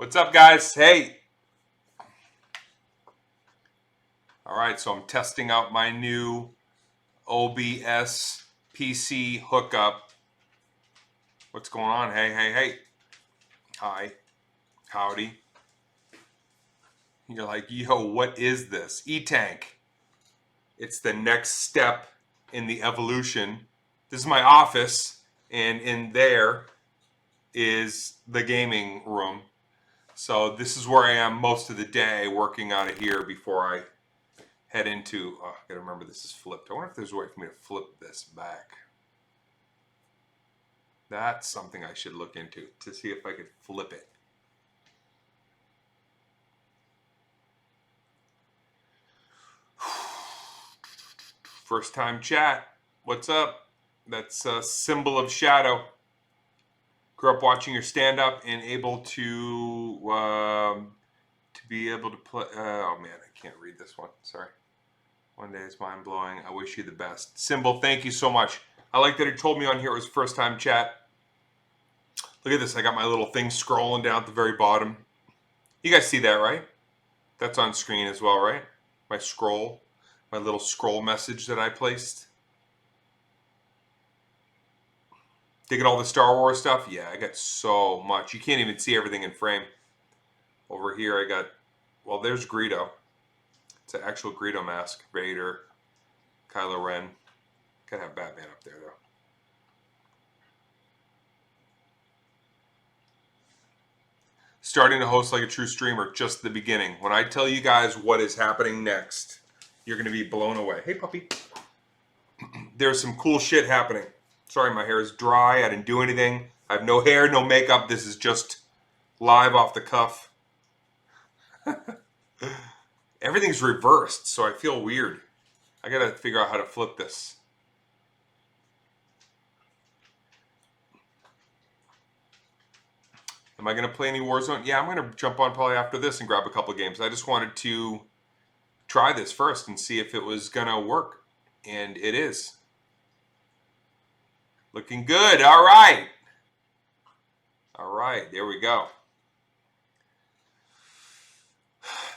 What's up, guys? Hey. All right, so I'm testing out my new OBS PC hookup. What's going on? Hey. Hi. Howdy. You're like, yo, what is this? E-Tank. It's the next step in the evolution. This is my office, and in there is the gaming room. So this is where I am most of the day, working out of here before I head into, I gotta remember this is flipped. I wonder if there's a way for me to flip this back. That's something I should look into to see if I could flip it. First time chat. What's up? That's a symbol of shadow. Grew up watching your stand up and able to be able to play. Oh man, I can't read this one. Sorry. One day is mind blowing. I wish you the best. Symbol, thank you so much. I like that it told me on here it was first time chat. Look at this. I got my little thing scrolling down at the very bottom. You guys see that, right? That's on screen as well, right? My scroll, my little scroll message that I placed. Digging all the Star Wars stuff? Yeah, I got so much. You can't even see everything in frame. Over here I got, well, there's Greedo. It's an actual Greedo mask. Vader, Kylo Ren. Gotta have Batman up there, though. Starting to host like a true streamer, just the beginning. When I tell you guys what is happening next, you're going to be blown away. Hey, puppy. There's some cool shit happening. Sorry, my hair is dry. I didn't do anything. I have no hair, no makeup. This is just live off the cuff. Everything's reversed, so I feel weird. I got to figure out how to flip this. Am I going to play any Warzone? Yeah, I'm going to jump on probably after this and grab a couple games. I just wanted to try this first and see if it was going to work. And it is. Looking good. All right. All right. There we go.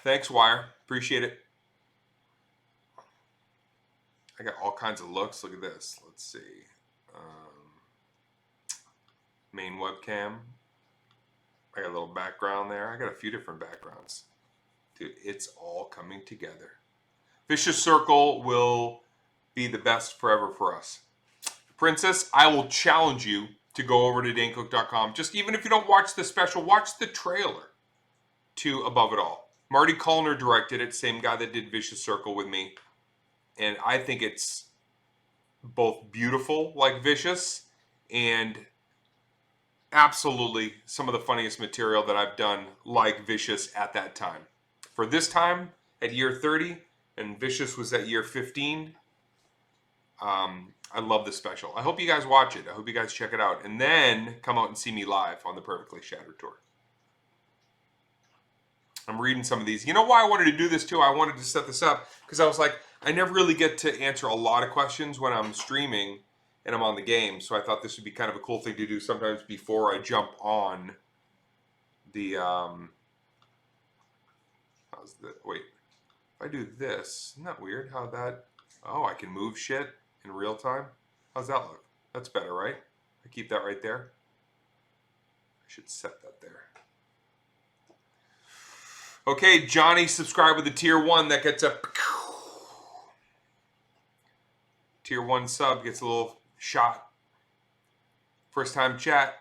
Thanks, Wire. Appreciate it. I got all kinds of looks. Look at this. Let's see. Main webcam. I got a little background there. I got a few different backgrounds. Dude, it's all coming together. Vicious Circle will be the best forever for us. Princess, I will challenge you to go over to DaneCook.com. Just even if you don't watch the special, watch the trailer to Above It All. Marty Kullner directed it, same guy that did Vicious Circle with me. And I think it's both beautiful, like Vicious, and absolutely some of the funniest material that I've done, like Vicious at that time. For this time, at year 30, and Vicious was at year 15, I love this special. I hope you guys watch it. I hope you guys check it out. And then come out and see me live on the Perfectly Shattered Tour. I'm reading some of these. You know why I wanted to do this too? I wanted to set this up because I was like, I never really get to answer a lot of questions when I'm streaming and I'm on the game. So I thought this would be kind of a cool thing to do sometimes before I jump on the, wait, if I do this, isn't that weird how that, oh, I can move shit in real time. How's that look? That's better, right? I keep that right there. I should set that there. Okay, Johnny, subscribe with a tier 1. That gets a tier 1 sub, gets a little shot. First time chat.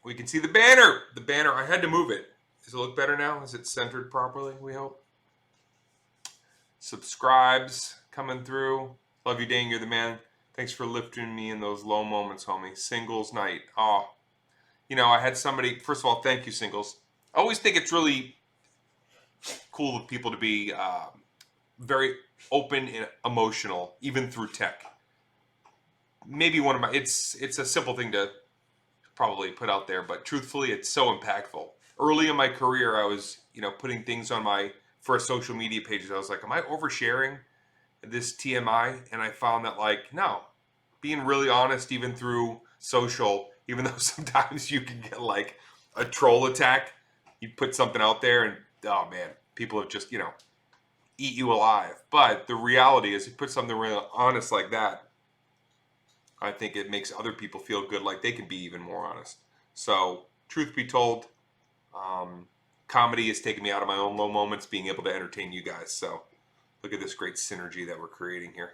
We can see the banner. The banner, I had to move it. Does it look better now? Is it centered properly, we hope? Subscribes coming through. Love you, Dane. You're the man. Thanks for lifting me in those low moments, homie. Singles night. Oh, you know, I had somebody, first of all, thank you, Singles. I always think it's really cool of people to be very open and emotional, even through tech. Maybe one of my, it's a simple thing to probably put out there, but truthfully, it's so impactful. Early in my career, I was, putting things on my first social media pages. I was like, am I oversharing this TMI? And I found that, no, being really honest, even through social, even though sometimes you can get like a troll attack, you put something out there and, oh man, people have just, eat you alive. But the reality is, you put something really honest like that, I think it makes other people feel good, like they can be even more honest. So, truth be told, comedy has taken me out of my own low moments, being able to entertain you guys. So, look at this great synergy that we're creating here.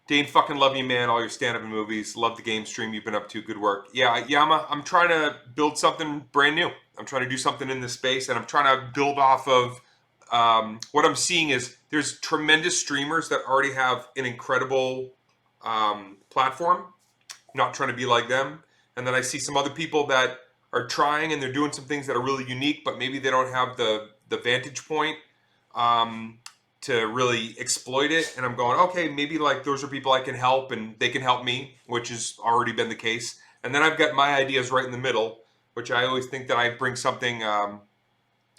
Dane, fucking love you, man. All your stand-up and movies. Love the game stream you've been up to. Good work. Yeah, Yama, I'm trying to build something brand new. I'm trying to do something in this space, and I'm trying to build off of what I'm seeing is there's tremendous streamers that already have an incredible platform. Not trying to be like them. And then I see some other people that are trying and they're doing some things that are really unique, but maybe they don't have the vantage point to really exploit it. And I'm going, okay, maybe like those are people I can help and they can help me, which has already been the case. And then I've got my ideas right in the middle, which I always think that I bring something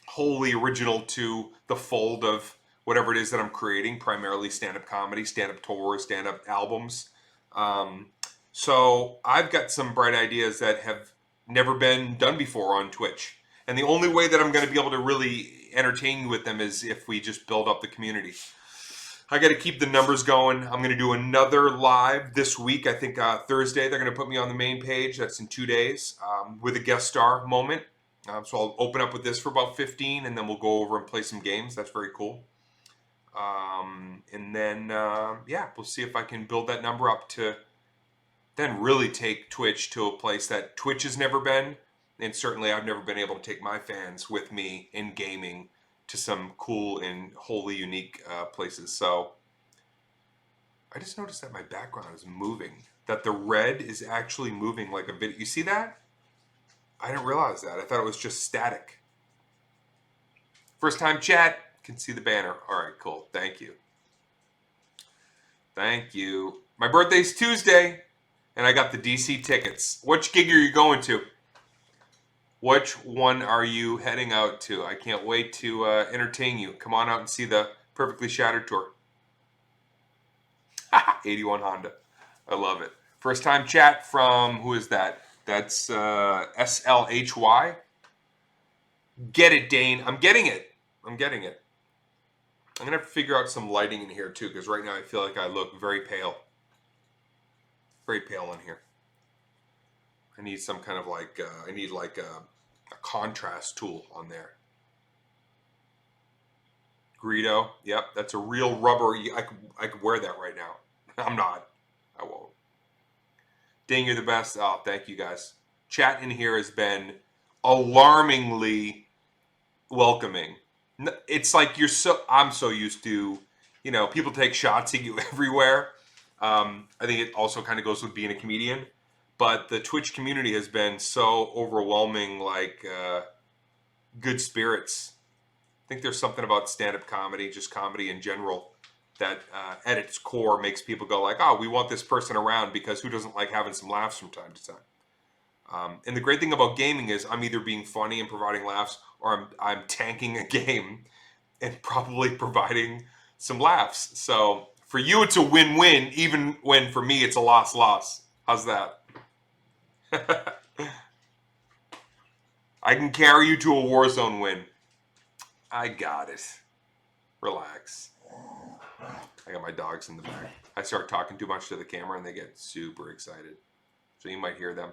wholly original to the fold of whatever it is that I'm creating, primarily stand-up comedy, stand-up tours, stand-up albums. So I've got some bright ideas that have never been done before on Twitch. And the only way that I'm going to be able to really entertain you with them is if we just build up the community. I got to keep the numbers going. I'm going to do another live this week. I think Thursday they're going to put me on the main page. That's in 2 days with a guest star moment. So I'll open up with this for about 15 and then we'll go over and play some games. That's very cool. And then, we'll see if I can build that number up to then really take Twitch to a place that Twitch has never been. And certainly I've never been able to take my fans with me in gaming to some cool and wholly unique places. So I just noticed that my background is moving. That the red is actually moving like a video. You see that? I didn't realize that. I thought it was just static. First time chat. Can see the banner. All right, cool. Thank you. Thank you. My birthday's Tuesday, and I got the DC tickets. Which gig are you going to? Which one are you heading out to? I can't wait to entertain you. Come on out and see the Perfectly Shattered tour. 81 Honda. I love it. First time chat from, who is that? That's SLHY. Get it, Dane. I'm getting it. I'm getting it. I'm going to have to figure out some lighting in here, too, because right now I feel like I look very pale. Very pale in here. I need some kind of like, a contrast tool on there. Greedo. Yep, that's a real rubber. I could wear that right now. I'm not. I won't. Dang, you're the best. Oh, thank you, guys. Chat in here has been alarmingly welcoming. It's like I'm so used to, people take shots at you everywhere. I think it also kind of goes with being a comedian. But the Twitch community has been so overwhelming, like good spirits. I think there's something about stand-up comedy, just comedy in general, that at its core makes people go like, oh, we want this person around because who doesn't like having some laughs from time to time? And the great thing about gaming is I'm either being funny and providing laughs or I'm tanking a game and probably providing some laughs. So for you, it's a win-win, even when for me, it's a loss-loss. How's that? I can carry you to a Warzone win. I got it. Relax. I got my dogs in the back. I start talking too much to the camera and they get super excited. So you might hear them.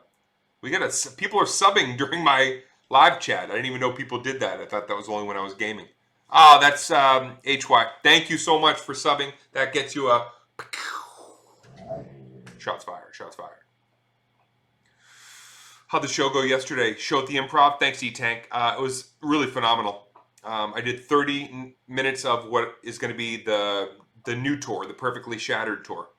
People are subbing during my live chat. I didn't even know people did that. I thought that was only when I was gaming. Oh, that's HY. Thank you so much for subbing. That gets you a shots fired. Shots fired. How'd the show go yesterday? Show at the Improv. Thanks, E-Tank. It was really phenomenal. I did 30 minutes of what is going to be the new tour, the Perfectly Shattered tour.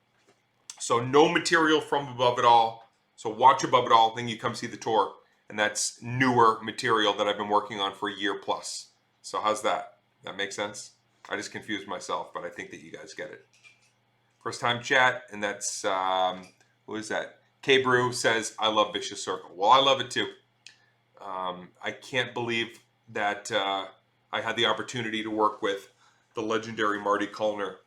So no material from Above It All. So watch Above It All, then you come see the tour. And that's newer material that I've been working on for a year plus. So how's that? That makes sense? I just confused myself, but I think that you guys get it. First time chat, and that's, who is that? K-Brew says, I love Vicious Circle. Well, I love it too. I can't believe that I had the opportunity to work with the legendary Marty Kullner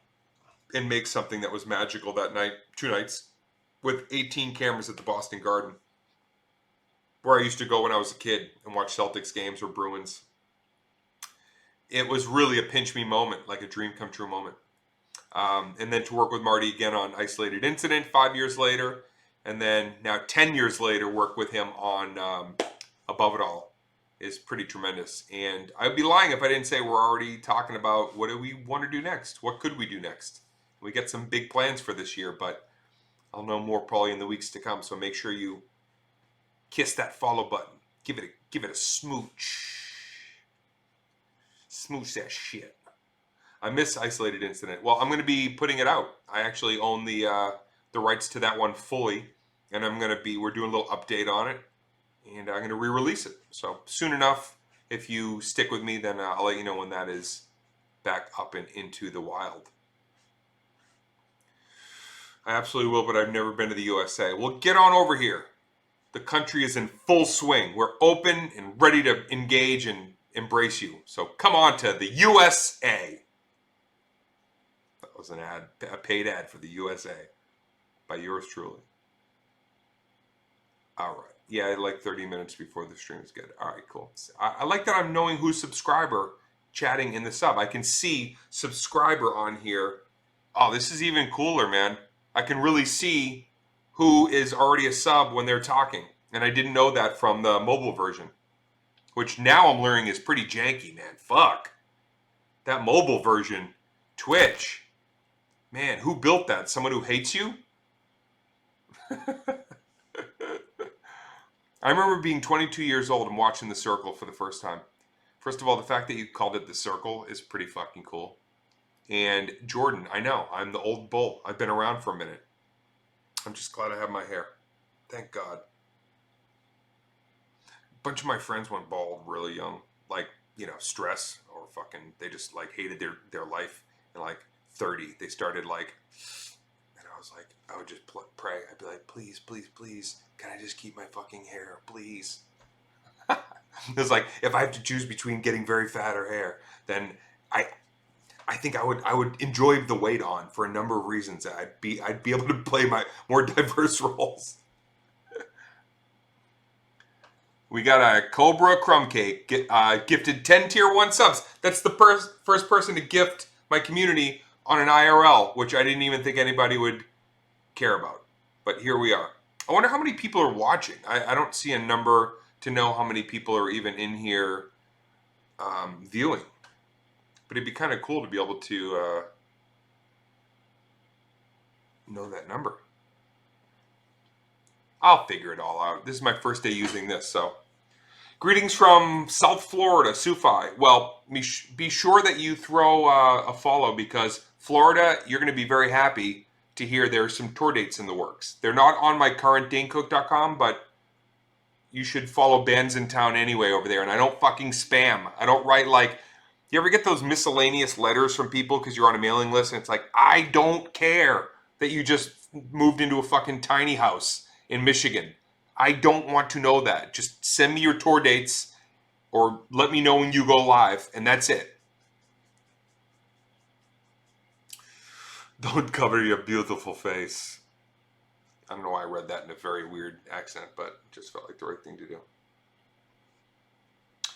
and make something that was magical that night, 2 nights, with 18 cameras at the Boston Garden. where I used to go when I was a kid and watch Celtics games or Bruins. It was really a pinch me moment, like a dream come true moment. And then to work with Marty again on Isolated Incident 5 years later, and then now 10 years later, work with him on Above It All is pretty tremendous. And I'd be lying if I didn't say we're already talking about what do we want to do next? What could we do next? We got some big plans for this year, but I'll know more probably in the weeks to come. So make sure you kiss that follow button. Give it a smooch. Smooch that shit. I miss Isolated Incident. Well, I'm going to be putting it out. I actually own the rights to that one fully, and we're doing a little update on it, and I'm going to re-release it. So soon enough, if you stick with me, then I'll let you know when that is back up and into the wild. I absolutely will, but I've never been to the USA. Well, get on over here. The country is in full swing. We're open and ready to engage and embrace you. So come on to the USA. That was an ad, a paid ad for the USA by yours truly. All right. Yeah, like 30 minutes before the stream is good. All right, cool. I like that I'm knowing who's subscriber chatting in the sub. I can see subscriber on here. Oh, this is even cooler, man. I can really see who is already a sub when they're talking. And I didn't know that from the mobile version, which now I'm learning is pretty janky, man. Fuck. That mobile version, Twitch. Man, who built that? Someone who hates you? I remember being 22 years old and watching The Circle for the first time. First of all, the fact that you called it The Circle is pretty fucking cool. And Jordan, I know, I'm the old bull. I've been around for a minute. I'm just glad I have my hair. Thank God. A bunch of my friends went bald really young. Like, stress or fucking, they just like hated their life. And like 30, they started like, and I was like, I would just pray. I'd be like, please, please, please, can I just keep my fucking hair, please? It's like, if I have to choose between getting very fat or hair, then I think I would enjoy the weight on for a number of reasons. I'd be able to play my more diverse roles. We got a Cobra Crumb Cake gifted 10 tier 1 subs. That's the first person to gift my community on an IRL, which I didn't even think anybody would care about. But here we are. I wonder how many people are watching. I don't see a number to know how many people are even in here viewing. But it'd be kind of cool to be able to know that number. I'll figure it all out. This is my first day using this, so. Greetings from South Florida, Sufi. Well, be sure that you throw a follow, because Florida, you're going to be very happy to hear there's some tour dates in the works. They're not on my current DaneCook.com, but you should follow bands in town anyway over there. And I don't fucking spam. I don't write like, you ever get those miscellaneous letters from people because you're on a mailing list and it's like, I don't care that you just moved into a fucking tiny house in Michigan. I don't want to know that. Just send me your tour dates or let me know when you go live, and that's it. Don't cover your beautiful face. I don't know why I read that in a very weird accent, but it just felt like the right thing to do.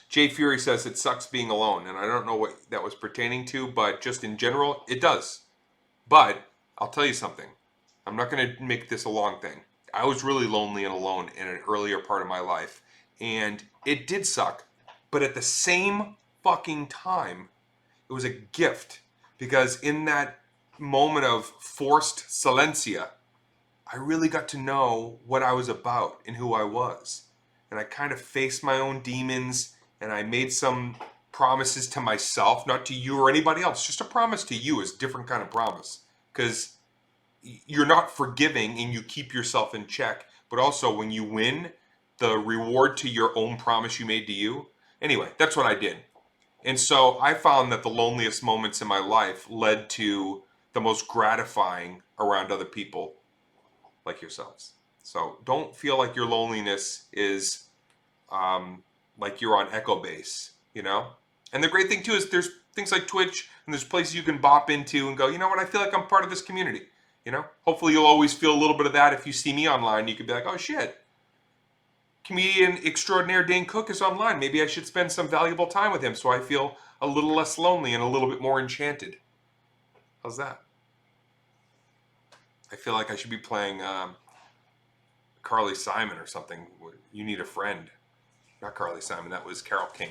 Jay Fury says it sucks being alone, and I don't know what that was pertaining to, but just in general, it does. But I'll tell you something. I'm not going to make this a long thing. I was really lonely and alone in an earlier part of my life, and it did suck. But at the same fucking time, it was a gift, because in that moment of forced silencia, I really got to know what I was about and who I was. And I kind of faced my own demons, and I made some promises to myself, not to you or anybody else. Just a promise to you is a different kind of promise, because you're not forgiving and you keep yourself in check. But also when you win, the reward to your own promise you made to you. Anyway, that's what I did. And so I found that the loneliest moments in my life led to the most gratifying around other people like yourselves. So don't feel like your loneliness is like you're on echo base, you know? And the great thing too is there's things like Twitch, and there's places you can bop into and go, you know what, I feel like I'm part of this community. You know, hopefully you'll always feel a little bit of that. If you see me online, you could be like, oh shit, comedian extraordinaire Dane Cook is online. Maybe I should spend some valuable time with him so I feel a little less lonely and a little bit more enchanted. How's that? I feel like I should be playing Carly Simon or something. You Need a Friend. Not Carly Simon, that was Carole King.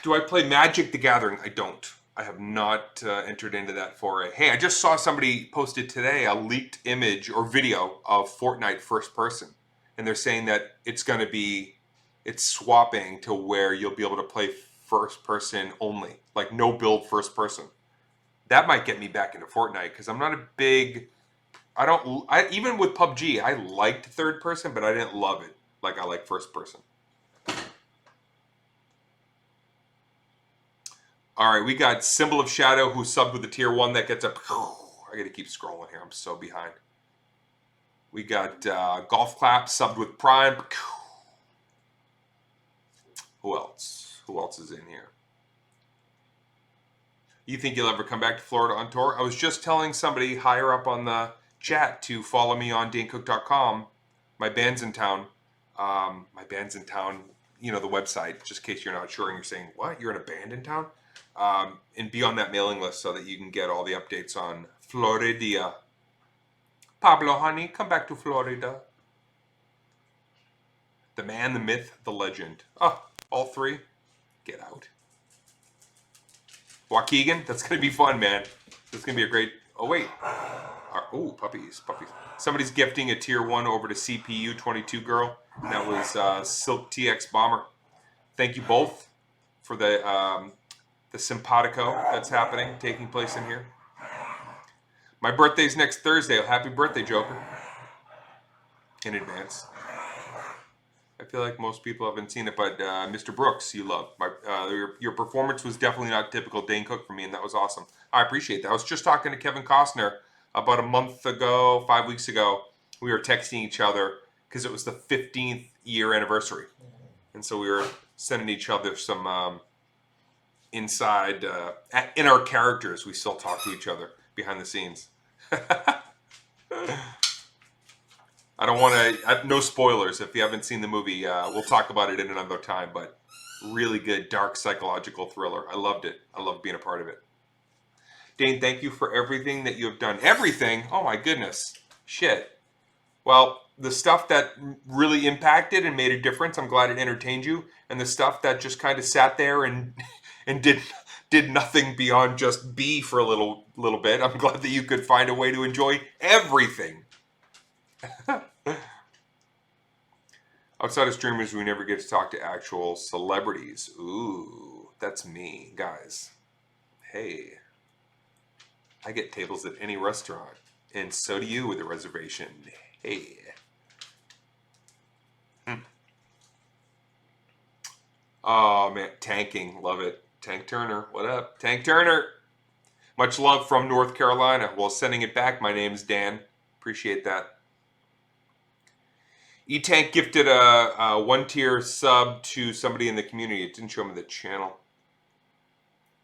Do I play Magic the Gathering? I don't. I have not entered into that foray. Hey, I just saw somebody posted today a leaked image or video of Fortnite first person. And they're saying that it's going to be, it's swapping to where you'll be able to play first person only. Like no build first person. That might get me back into Fortnite because I'm not a big, even with PUBG, I liked third person, but I didn't love it like I like first person. All right, we got Symbol of Shadow who subbed with the tier 1 that gets up. I got to keep scrolling here. I'm so behind. We got Golf Clap subbed with Prime. Who else? Who else is in here? You think you'll ever come back to Florida on tour? I was just telling somebody higher up on the chat to follow me on DaneCook.com. My band's in town. My band's in town, you know, the website, just in case you're not sure and you're saying, what? You're in a band in town? And be on that mailing list so that you can get all the updates on Florida. Pablo, honey, come back to Florida. The man, the myth, the legend. Oh, all three? Get out. Waukegan, that's going to be fun, man. That's going to be a great... Oh, wait. Oh, puppies. Somebody's gifting a tier 1 over to CPU 22 girl. That was Silk TX Bomber. Thank you both for the simpatico that's taking place in here. My birthday's next Thursday. Happy birthday, Joker. In advance. I feel like most people haven't seen it, but Mr. Brooks, you love. Your performance was definitely not typical Dane Cook for me, and that was awesome. I appreciate that. I was just talking to Kevin Costner about a month ago, 5 weeks ago. We were texting each other because it was the 15th year anniversary. And so we were sending each other some inside, in our characters, we still talk to each other behind the scenes. I don't want to, no spoilers. If you haven't seen the movie, we'll talk about it in another time, but really good, dark, psychological thriller. I loved it. I loved being a part of it. Dane, thank you for everything that you have done. Everything? Oh my goodness. Shit. Well, the stuff that really impacted and made a difference, I'm glad it entertained you. And the stuff that just kind of sat there and did nothing beyond just be for a little bit, I'm glad that you could find a way to enjoy everything. Outside of streamers, we never get to talk to actual celebrities. Ooh, that's me, guys. Hey, I get tables at any restaurant, and so do you with a reservation. Hey. Oh man, tanking, love it. Tank Turner, what up? Tank Turner. Much love from North Carolina. Well, sending it back, my name's Dan. Appreciate that. E-Tank gifted a one-tier sub to somebody in the community. It didn't show me the channel.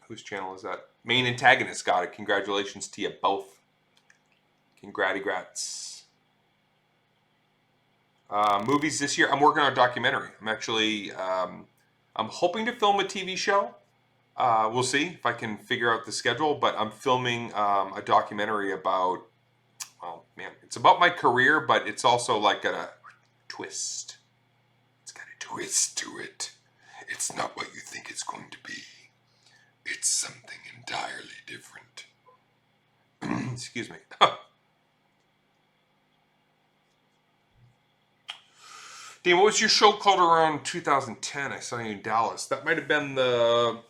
Whose channel is that? Main Antagonist got it. Congratulations to you both. Congrats. Movies this year. I'm working on a documentary. I'm actually, I'm hoping to film a TV show. We'll see if I can figure out the schedule, but I'm filming a documentary about, well, man, it's about my career, but it's also like a twist. It's got a twist to it. It's not what you think it's going to be. It's something entirely different. Excuse me. Dean, what was your show called around 2010? I saw you in Dallas. That might have been the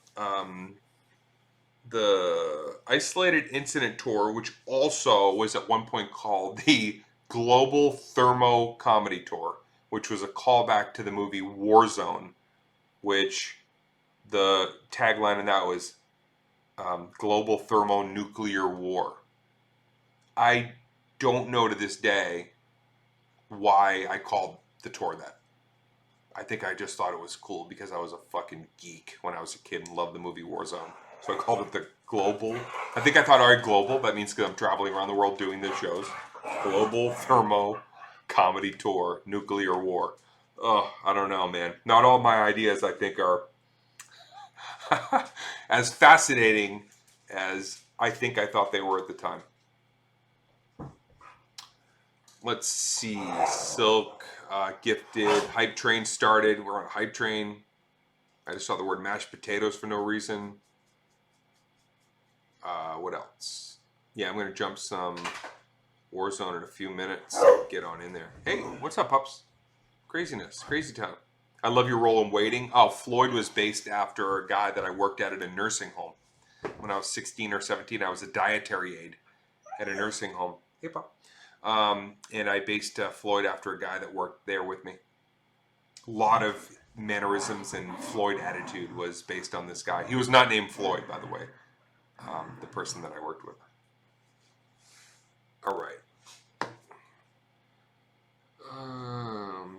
Isolated Incident Tour, which also was at one point called the Global Thermo Comedy Tour, which was a callback to the movie Warzone, which the tagline in that was Global Thermonuclear War. I don't know to this day why I called the tour that. I think I just thought it was cool because I was a fucking geek when I was a kid and loved the movie Warzone. So I called it the Global. I think I thought, all right, global, that means because I'm traveling around the world doing those shows. Global Thermo Comedy Tour, Nuclear War. Oh, I don't know, man. Not all my ideas, I think, are as fascinating as I think I thought they were at the time. Let's see. Silk, gifted. Hype train started. We're on a hype train. I just saw the word mashed potatoes for no reason. What else? Yeah, I'm going to jump some Warzone in a few minutes. Get on in there. Hey, what's up, pups? Craziness. Crazy town. I love your role in waiting. Oh, Floyd was based after a guy that I worked at a nursing home. When I was 16 or 17, I was a dietary aide at a nursing home. Hey, Pop. And I based Floyd after a guy that worked there with me. A lot of mannerisms and Floyd attitude was based on this guy. He was not named Floyd, by the way, the person that I worked with. All right.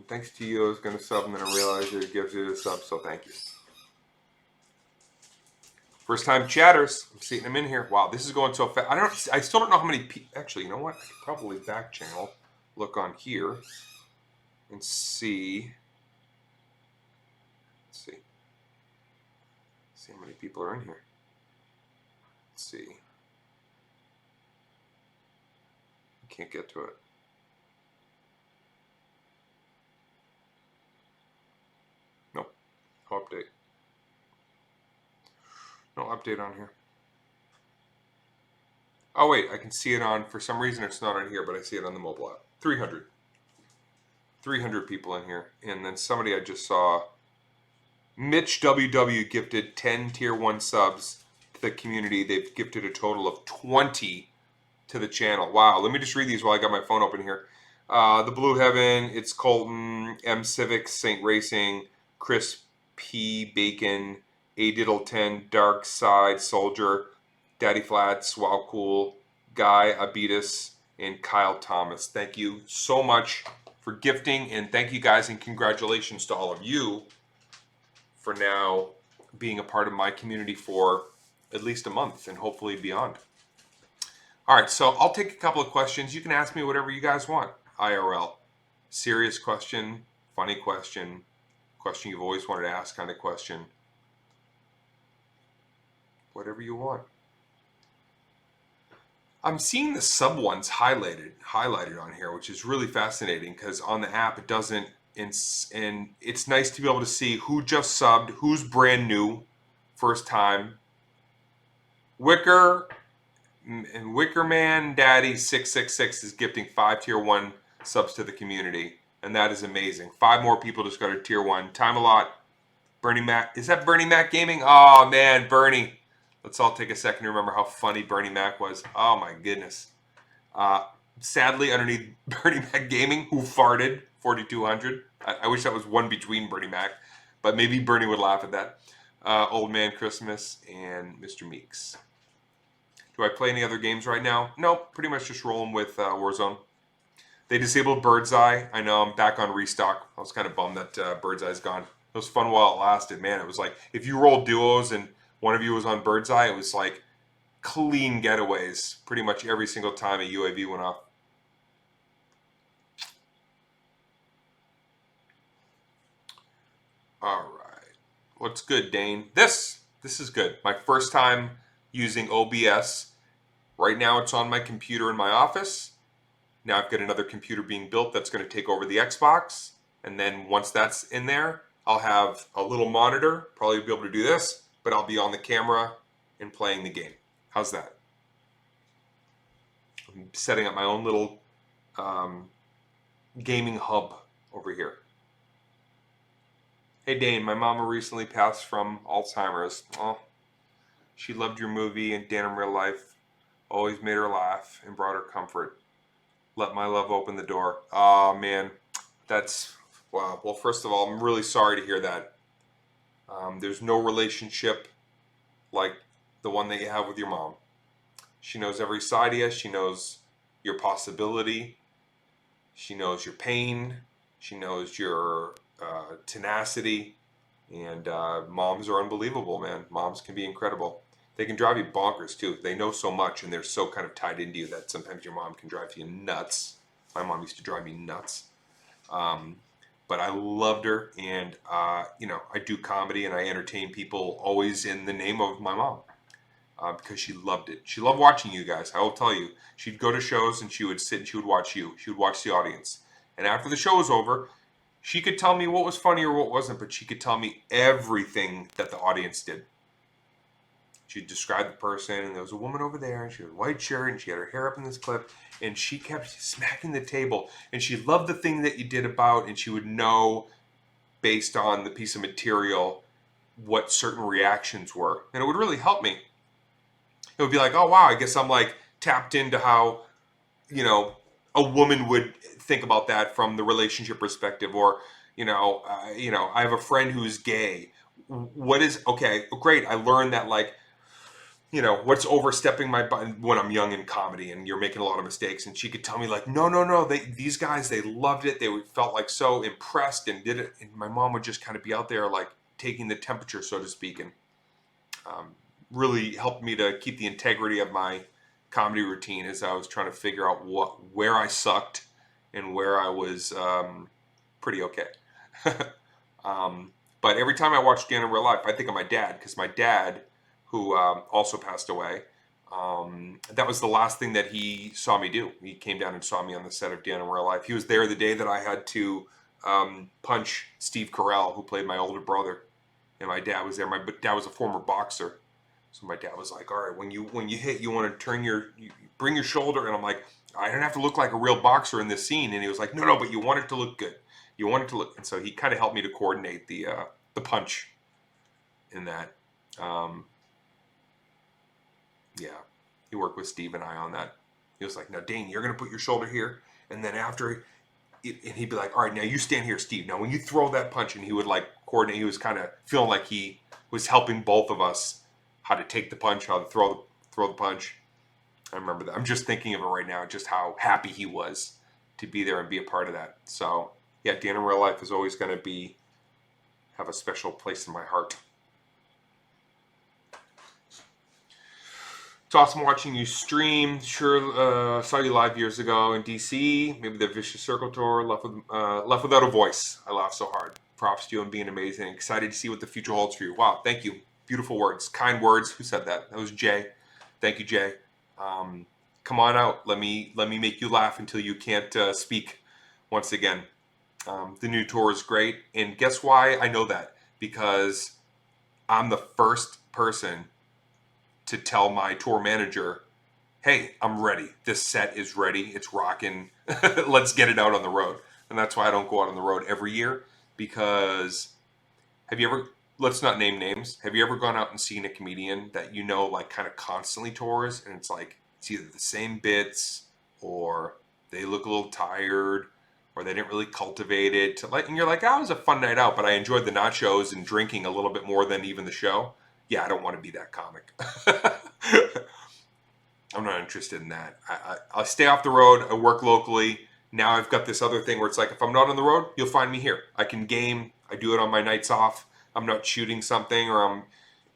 Thanks to you, I was going to sub and then I realized it gives you a sub, so thank you. First time chatters. I'm seeing them in here. Wow, this is going so fast. I still don't know how many people. Actually, you know what? I could probably back channel. Look on here and see. Let's see. See how many people are in here. Let's see. I can't get to it. Nope. No update. No update on here. Oh wait, I can see it on, for some reason it's not on here, but I see it on the mobile app. 300. 300 people in here. And then somebody I just saw, Mitch WW gifted 10 tier 1 subs to the community. They've gifted a total of 20 to the channel. Wow, let me just read these while I got my phone open here. The Blue Heaven, it's Colton, M Civic, Saint Racing, Chris P. Bacon, A Diddle 10, Dark Side Soldier, Daddy Flats, Wow Cool, Guy Abitas, and Kyle Thomas. Thank you so much for gifting, and thank you guys, and congratulations to all of you for now being a part of my community for at least a month and hopefully beyond. All right, so I'll take a couple of questions. You can ask me whatever you guys want. IRL. Serious question, funny question, question you've always wanted to ask kind of question. Whatever you want. I'm seeing the sub ones highlighted on here, which is really fascinating because on the app it doesn't, and it's nice to be able to see who just subbed, who's brand new, first time. Wickerman Daddy 666 is gifting 5 tier 1 subs to the community, and that is amazing. 5 more people just got a tier 1. Time a lot. Bernie Mac, is that Bernie Mac Gaming? Oh man, Bernie. Let's all take a second to remember how funny Bernie Mac was. Oh my goodness. Sadly, underneath Bernie Mac Gaming, who farted 4200. I wish that was one between Bernie Mac, but maybe Bernie would laugh at that. Old Man Christmas and Mr. Meeks. Do I play any other games right now? Nope, pretty much just rolling with Warzone. They disabled Bird's Eye. I know, I'm back on restock. I was kind of bummed that Bird's Eye's gone. It was fun while it lasted. Man, it was like, if you rolled duos and one of you was on Bird's Eye, it was like clean getaways pretty much every single time a UAV went off. All right. What's good, Dane? This is good. My first time using OBS. Right now it's on my computer in my office. Now I've got another computer being built that's going to take over the Xbox. And then once that's in there, I'll have a little monitor, probably be able to do this, but I'll be on the camera and playing the game. How's that? I'm setting up my own little gaming hub over here. Hey Dane, my mama recently passed from Alzheimer's. Oh, she loved your movie and Dan in real life. Always made her laugh and brought her comfort. Let my love open the door. Oh man, that's, wow. Well, first of all, I'm really sorry to hear that. There's no relationship like the one that you have with your mom. She knows every side of you. She knows your possibility. She knows your pain. She knows your tenacity. And moms are unbelievable, man. Moms can be incredible. They can drive you bonkers too. They know so much and they're so kind of tied into you that sometimes your mom can drive you nuts. My mom used to drive me nuts. But I loved her, and I do comedy and I entertain people always in the name of my mom, because she loved it. She loved watching you guys. I will tell you, she'd go to shows and she would sit and she would watch you. She would watch the audience, and after the show was over, she could tell me what was funny or what wasn't, but she could tell me everything that the audience did. She'd describe the person, and there was a woman over there, and she had a white shirt, and she had her hair up in this clip, and she kept smacking the table, and she loved the thing that you did about, and she would know, based on the piece of material, what certain reactions were, and it would really help me. It would be like, oh wow, I guess I'm like tapped into how, a woman would think about that from the relationship perspective, or, I have a friend who's gay. What is, okay, great, I learned that, like, what's overstepping my button when I'm young in comedy and you're making a lot of mistakes. And she could tell me like, no, these guys, they loved it. They felt like so impressed and did it. And my mom would just kind of be out there like taking the temperature, so to speak, and really helped me to keep the integrity of my comedy routine as I was trying to figure out where I sucked and where I was pretty okay. But every time I watch Dan in real life, I think of my dad, because my dad, who also passed away, that was the last thing that he saw me do. He came down and saw me on the set of Dan in real life. He was there the day that I had to punch Steve Carell, who played my older brother, and my dad was there. My dad was a former boxer, so my dad was like, "All right, when you hit, you want to bring your shoulder," and I'm like, "I don't have to look like a real boxer in this scene," and he was like, "No, but you want it to look good. You want it to look," and so he kind of helped me to coordinate the punch in that. Yeah, he worked with Steve and I on that. He was like, "Now, Dane, you're going to put your shoulder here, and then after," and he'd be like, "All right, now you stand here, Steve. Now, when you throw that punch," and he would like coordinate. He was kind of feeling like he was helping both of us how to take the punch, how to throw the punch. I remember that. I'm just thinking of it right now, just how happy he was to be there and be a part of that. So, yeah, Dan in real life is always going to have a special place in my heart. It's awesome watching you stream. Sure, saw you live years ago in DC. Maybe the Vicious Circle tour. Left without a voice. I laughed so hard. Props to you on being amazing. Excited to see what the future holds for you. Wow, thank you. Beautiful words, kind words. Who said that? That was Jay. Thank you, Jay. Come on out. Let me make you laugh until you can't speak once again. The new tour is great, and guess why I know that? Because I'm the first person to tell my tour manager, "Hey, I'm ready. This set is ready. It's rocking. Let's get it out on the road." And that's why I don't go out on the road every year, because let's not name names. Have you ever gone out and seen a comedian that like kind of constantly tours, and it's like it's either the same bits, or they look a little tired, or they didn't really cultivate it, and you're like, "Oh, it was a fun night out, but I enjoyed the nachos and drinking a little bit more than even the show." Yeah, I don't want to be that comic. I'm not interested in that. I'll stay off the road. I work locally. Now I've got this other thing where it's like, if I'm not on the road, you'll find me here. I can game. I do it on my nights off. I'm not shooting something, or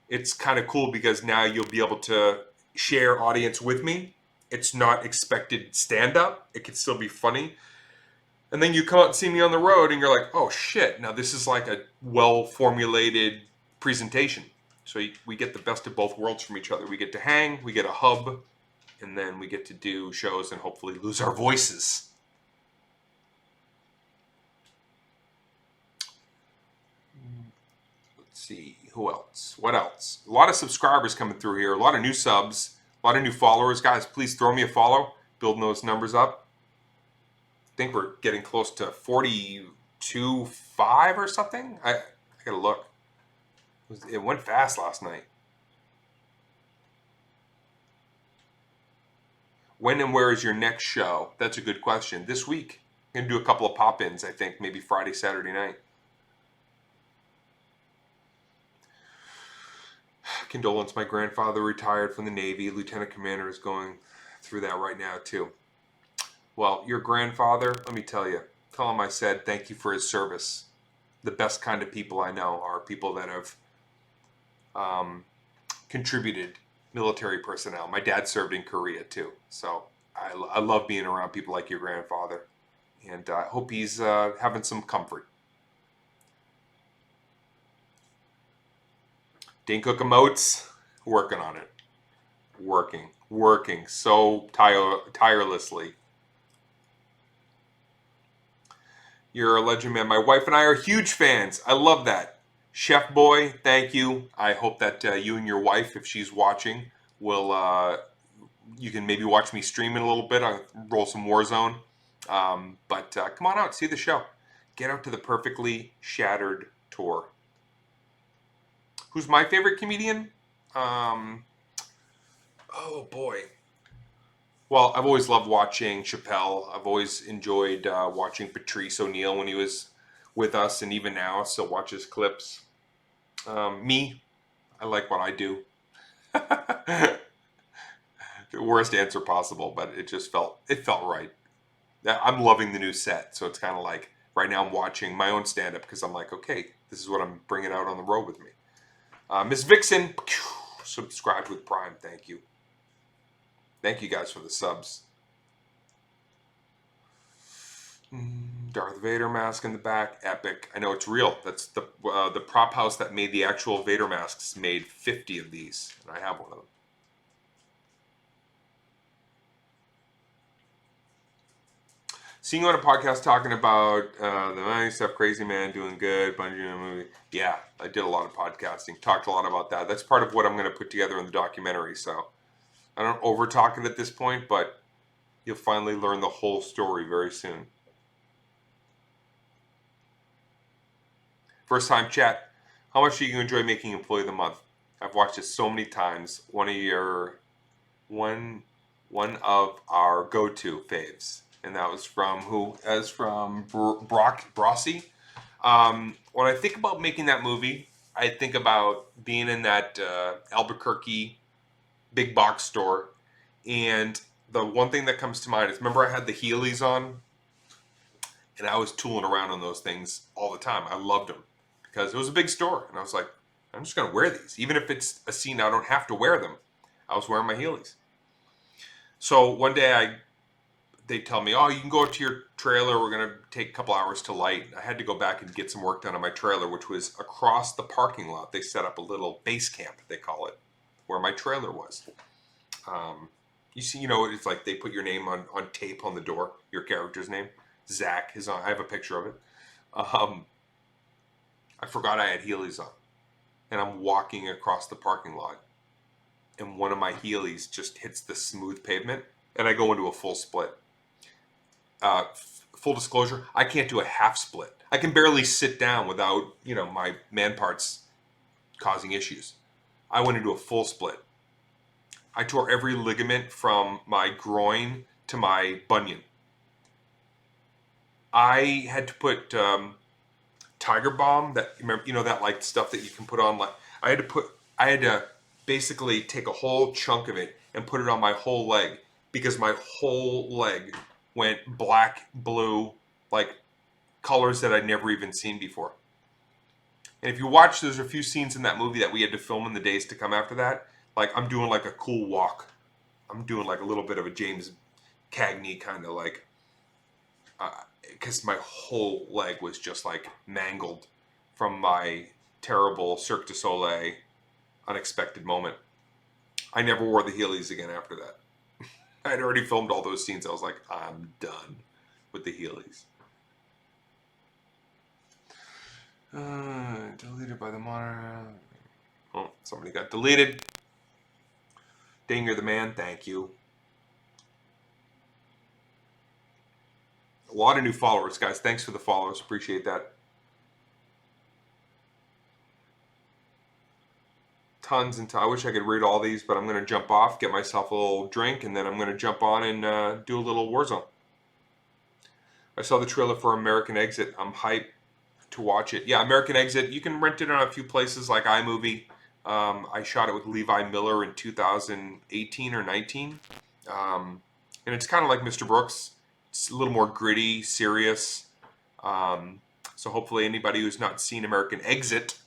it's kind of cool because now you'll be able to share audience with me. It's not expected stand-up. It can still be funny. And then you come out and see me on the road and you're like, "Oh shit, now this is like a well-formulated presentation." So we get the best of both worlds from each other. We get to hang, we get a hub, and then we get to do shows and hopefully lose our voices. Let's see, who else? What else? A lot of subscribers coming through here, a lot of new subs, a lot of new followers. Guys, please throw me a follow, building those numbers up. I think we're getting close to 42.5 or something. I gotta look. It went fast last night. When and where is your next show? That's a good question. This week. I'm going to do a couple of pop-ins, I think. Maybe Friday, Saturday night. Condolence, my grandfather retired from the Navy. Lieutenant Commander is going through that right now, too. Well, your grandfather, let me tell you. Tell him I said thank you for his service. The best kind of people I know are people that have contributed military personnel. My dad served in Korea too, so I love being around people like your grandfather, and I hope he's having some comfort. Dane Cook emotes, working on it, working so tirelessly. You're a legend, man. My wife and I are huge fans. I love that. Chef Boy, thank you. I hope that you and your wife, if she's watching, will you can maybe watch me stream it a little bit. I'll roll some Warzone. But come on out, see the show. Get out to the Perfectly Shattered tour. Who's my favorite comedian? Oh boy. Well, I've always loved watching Chappelle. I've always enjoyed watching Patrice O'Neill when he was with us, and even now, I still watch his clips. Me, I like what I do. The worst answer possible, but it felt right. I'm loving the new set, so it's kind of like right now I'm watching my own stand up because I'm like, okay, this is what I'm bringing out on the road with me. Miss Vixen, subscribed with Prime. Thank you. Thank you guys for the subs. Darth Vader mask in the back, epic. I know it's real. That's the prop house that made the actual Vader masks made 50 of these, and I have one of them. Seeing you on a podcast talking about the money stuff, crazy man, doing good, bungee movie. Yeah, I did a lot of podcasting, talked a lot about that. That's part of what I'm going to put together in the documentary. So I don't over talk it at this point, but you'll finally learn the whole story very soon. First time chat. How much do you enjoy making Employee of the Month? I've watched it so many times. One of our go-to faves. And that was from who? As from Brock Brossi. When I think about making that movie, I think about being in that Albuquerque big box store, and the one thing that comes to mind is, remember I had the Heelys on, and I was tooling around on those things all the time. I loved them because it was a big store, and I was like, I'm just gonna wear these, even if it's a scene I don't have to wear them. I was wearing my Heelys. So one day they tell me, oh, you can go up to your trailer. We're going to take a couple hours to light. I had to go back and get some work done on my trailer, which was across the parking lot. They set up a little base camp, they call it, where my trailer was. You see, it's like they put your name on tape on the door, your character's name. Zach is on. I have a picture of it. I forgot I had Heelys on. And I'm walking across the parking lot, and one of my Heelys just hits the smooth pavement, and I go into a full split. Full disclosure, I can't do a half split. I can barely sit down without, my man parts causing issues. I went into a full split. I tore every ligament from my groin to my bunion. I had to put Tiger Balm, that that like stuff that you can put on. Like I had to basically take a whole chunk of it and put it on my whole leg, because my whole leg went black, blue, like colors that I'd never even seen before. And if you watch, there's a few scenes in that movie that we had to film in the days to come after that. Like I'm doing like a cool walk. I'm doing like a little bit of a James Cagney kind of like, because my whole leg was just like mangled from my terrible Cirque du Soleil unexpected moment. I never wore the Heelys again after that. I had already filmed all those scenes. I was like, I'm done with the Heelys. Deleted by the monitor. Oh, somebody got deleted. Dane, you're the man. Thank you. A lot of new followers, guys. Thanks for the followers. Appreciate that. Tons and tons. I wish I could read all these, but I'm going to jump off, get myself a little drink, and then I'm going to jump on and do a little Warzone. I saw the trailer for American Exit. I'm hyped to watch it. Yeah, American Exit. You can rent it on a few places like iMovie. I shot it with Levi Miller in 2018 or 19. And it's kind of like Mr. Brooks. It's a little more gritty, serious. So hopefully anybody who's not seen American Exit,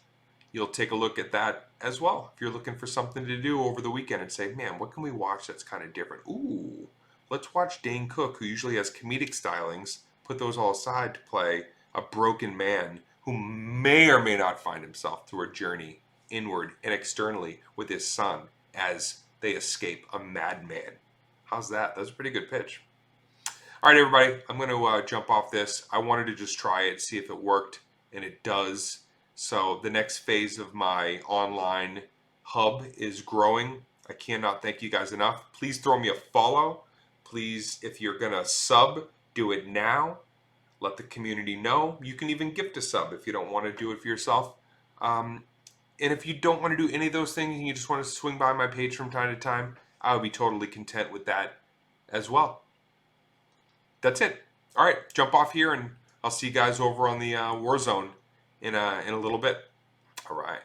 you'll take a look at that as well. If you're looking for something to do over the weekend and say, man, what can we watch that's kind of different? Ooh, let's watch Dane Cook, who usually has comedic stylings, put those all aside to play a broken man who may or may not find himself through a journey inward and externally with his son as they escape a madman. How's that? That's a pretty good pitch. All right, everybody, I'm going to jump off this. I wanted to just try it, see if it worked, and it does. So the next phase of my online hub is growing. I cannot thank you guys enough. Please throw me a follow. Please, if you're going to sub, do it now. Let the community know. You can even gift a sub if you don't want to do it for yourself. And if you don't want to do any of those things and you just want to swing by my page from time to time, I would be totally content with that as well. That's it. All right, jump off here, and I'll see you guys over on the Warzone in a little bit. All right.